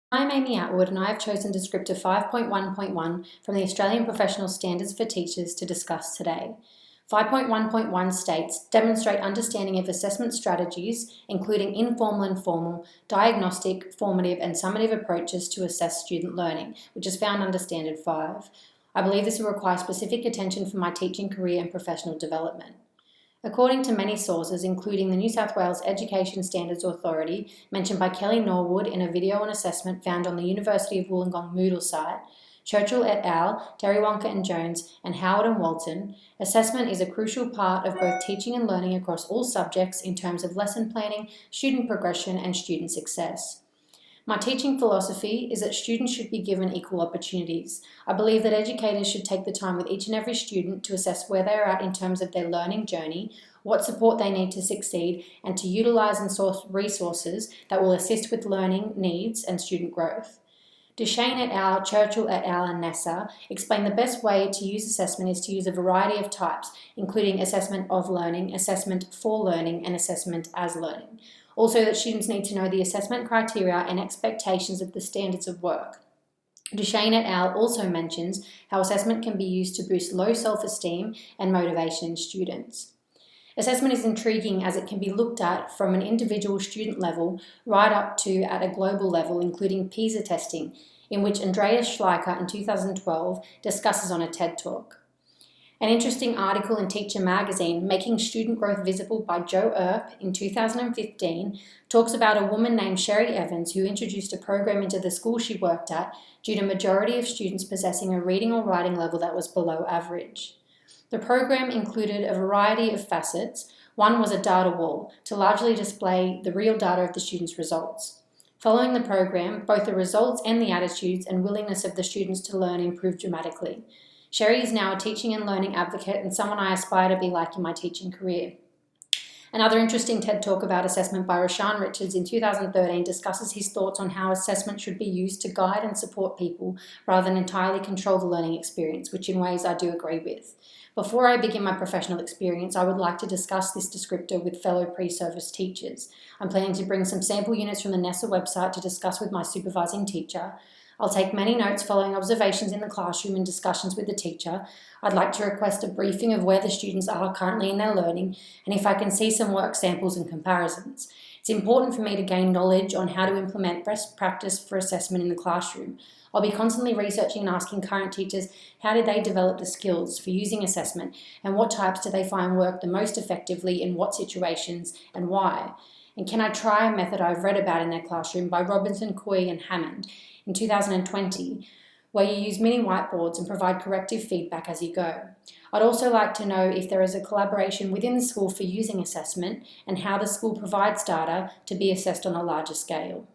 I'm Amy Attwood and I have chosen Descriptor 5.1.1 from the Australian Professional Standards for Teachers to discuss today. 5.1.1 states, demonstrate understanding of assessment strategies, including informal and formal, diagnostic, formative and summative approaches to assess student learning, which is found under Standard 5. I believe this will require specific attention for my teaching career and professional development. According to many sources, including the New South Wales Education Standards Authority, mentioned by Kelly Norwood in a video on assessment found on the University of Wollongong Moodle site, Churchill et al., Terry-Wonka and Jones, and Howard and Walton, assessment is a crucial part of both teaching and learning across all subjects in terms of lesson planning, student progression, and student success. My teaching philosophy is that students should be given equal opportunities. I believe that educators should take the time with each and every student to assess where they are at in terms of their learning journey, what support they need to succeed, and to utilise and source resources that will assist with learning needs and student growth. Duchesne et al., Churchill et al. And Nessa explain the best way to use assessment is to use a variety of types, including assessment of learning, assessment for learning, and assessment as learning. Also, that students need to know the assessment criteria and expectations of the standards of work. Duchesne et al. Also mentions how assessment can be used to boost low self-esteem and motivation in students. Assessment is intriguing as it can be looked at from an individual student level right up to at a global level, including PISA testing, in which Andreas Schleicher in 2012 discusses on a TED Talk. An interesting article in Teacher Magazine, Making Student Growth Visible by Joe Earp in 2015, talks about a woman named Sherry Evans who introduced a program into the school she worked at due to a majority of students possessing a reading or writing level that was below average. The program included a variety of facets. One was a data wall to largely display the real data of the students' results. Following the program, both the results and the attitudes and willingness of the students to learn improved dramatically. Sherry is now a teaching and learning advocate and someone I aspire to be like in my teaching career. Another interesting TED Talk about assessment by Rashaan Richards in 2013 discusses his thoughts on how assessment should be used to guide and support people rather than entirely control the learning experience, which in ways I do agree with. Before I begin my professional experience, I would like to discuss this descriptor with fellow pre-service teachers. I'm planning to bring some sample units from the Nessa website to discuss with my supervising teacher. I'll take many notes following observations in the classroom and discussions with the teacher. I'd like to request a briefing of where the students are currently in their learning and if I can see some work samples and comparisons. It's important for me to gain knowledge on how to implement best practice for assessment in the classroom. I'll be constantly researching and asking current teachers how did they develop the skills for using assessment and what types do they find work the most effectively in what situations and why. And can I try a method I've read about in their classroom by Robinson, Coy and Hammond in 2020, where you use mini whiteboards and provide corrective feedback as you go. I'd also like to know if there is a collaboration within the school for using assessment and how the school provides data to be assessed on a larger scale.